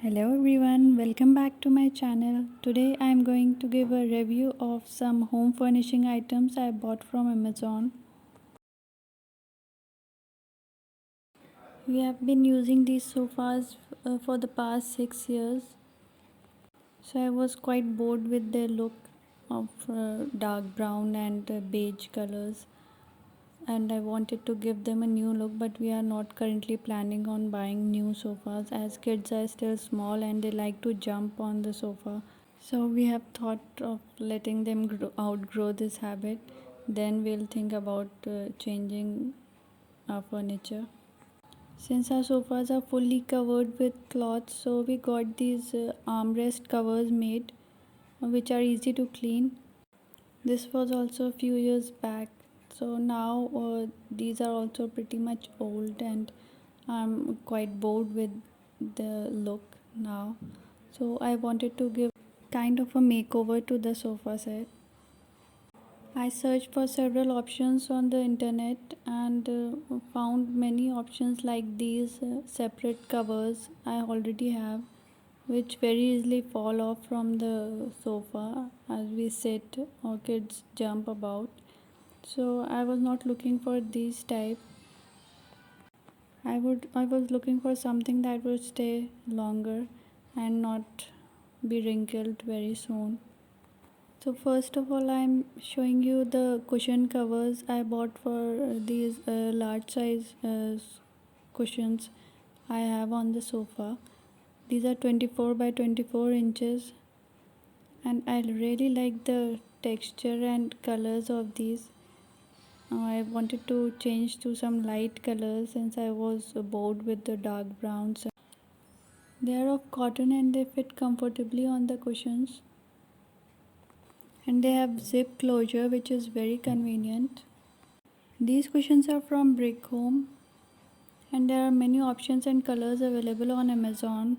Hello everyone, welcome back to my channel. Today I am going to give a review of some home furnishing items I bought from Amazon. We have been using these sofas for the past 6 years. So I was quite bored with their look of dark brown and beige colors, and I wanted to give them a new look, but we are not currently planning on buying new sofas as kids are still small and they like to jump on the sofa. So we have thought of letting them outgrow this habit. Then we'll think about changing our furniture. Since our sofas are fully covered with cloths, so we got these armrest covers made, which are easy to clean. This was also a few years back. So now these are also pretty much old, and I'm quite bored with the look now. So I wanted to give kind of a makeover to the sofa set. I searched for several options on the internet and found many options like these separate covers I already have, which very easily fall off from the sofa as we sit or kids jump about. So I was not looking for these type. I was looking for something that would stay longer and not be wrinkled very soon. So first of all, I'm showing you the cushion covers I bought for these large size cushions I have on the sofa. These are 24 by 24 inches, and I really like the texture and colors of these. I wanted to change to some light colors since I was bored with the dark browns. They are of cotton and they fit comfortably on the cushions, and they have zip closure, which is very convenient. These cushions are from Brick Home, and there are many options and colors available on Amazon.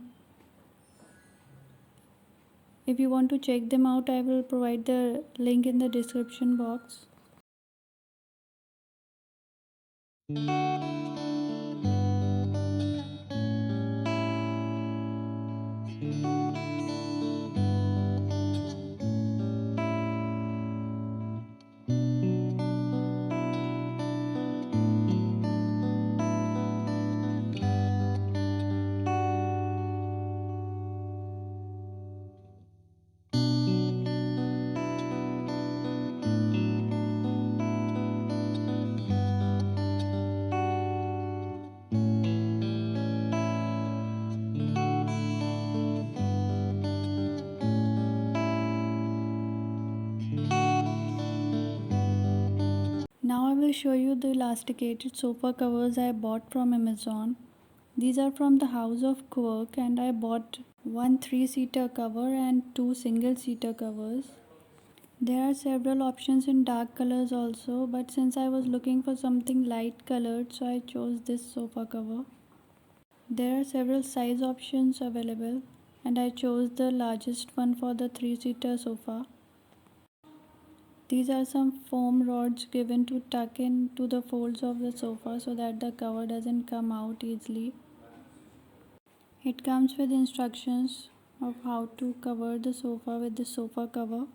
If you want to check them out, I will provide the link in the description box. Now I will show you the elasticated sofa covers I bought from Amazon. These are from the House of Quirk, and I bought one three-seater cover and two single-seater covers. There are several options in dark colors also, but since I was looking for something light colored, so I chose this sofa cover. There are several size options available, and I chose the largest one for the three-seater sofa. These are some foam rods given to tuck into the folds of the sofa so that the cover doesn't come out easily. It comes with instructions of how to cover the sofa with the sofa cover.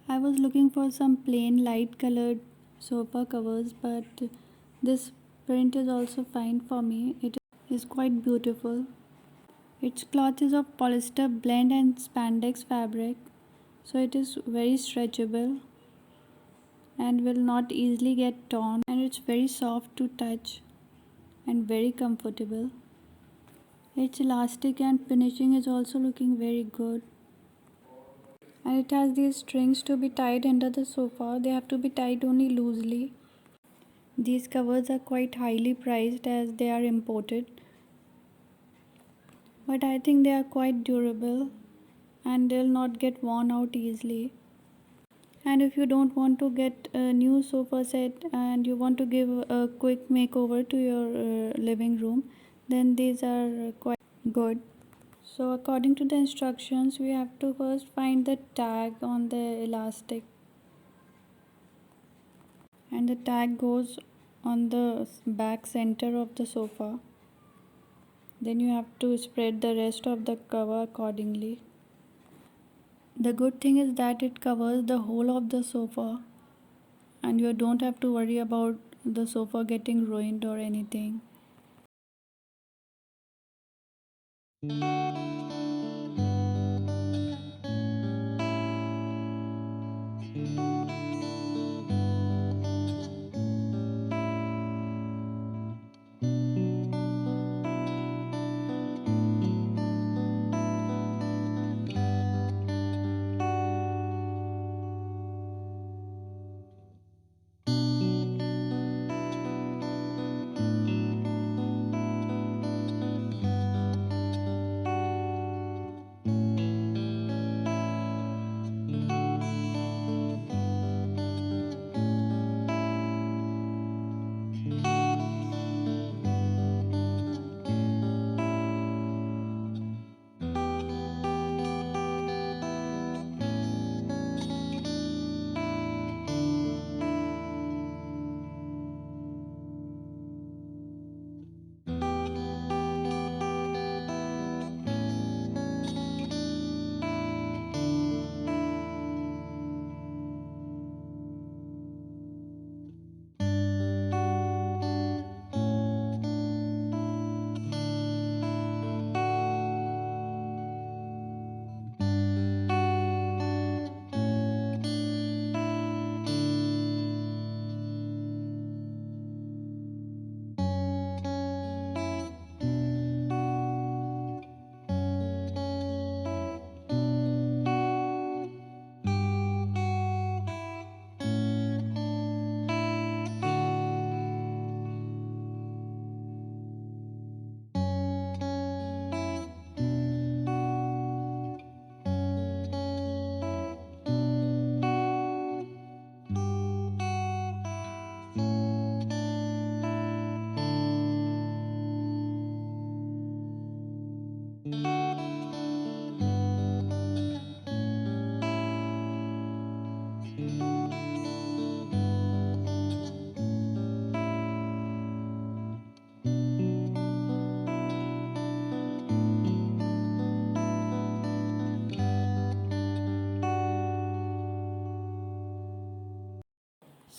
I was looking for some plain light colored sofa covers, but this print is also fine for me. It is quite beautiful. Its cloth is of polyester blend and spandex fabric, so it is very stretchable and will not easily get torn, and it's very soft to touch and very comfortable. Its elastic and finishing is also looking very good. And it has these strings to be tied under the sofa. They have to be tied only loosely. These covers are quite highly priced as they are imported, but I think they are quite durable and they'll not get worn out easily. And if you don't want to get a new sofa set and you want to give a quick makeover to your living room, then these are quite good. So according to the instructions, we have to first find the tag on the elastic, and the tag goes on the back center of the sofa. Then you have to spread the rest of the cover accordingly. The good thing is that it covers the whole of the sofa and you don't have to worry about the sofa getting ruined or anything.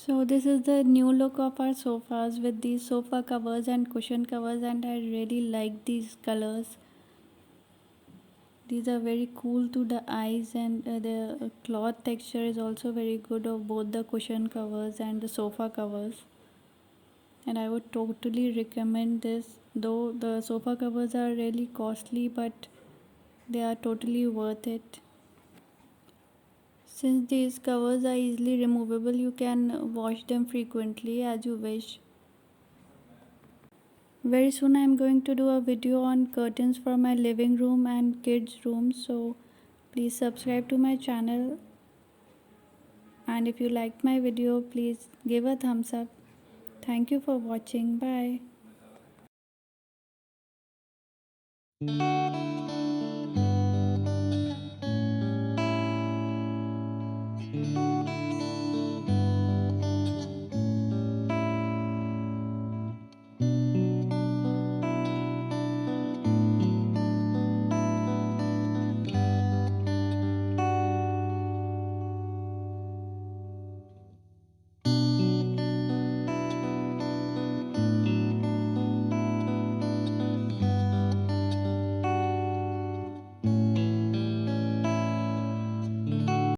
So this is the new look of our sofas with these sofa covers and cushion covers, and I really like these colors. These are very cool to the eyes, and the cloth texture is also very good of both the cushion covers and the sofa covers. And I would totally recommend this, though the sofa covers are really costly, but they are totally worth it. Since these covers are easily removable, you can wash them frequently as you wish. Very soon I am going to do a video on curtains for my living room and kids' room, so please subscribe to my channel, and if you liked my video, please give a thumbs up. Thank you for watching. Bye.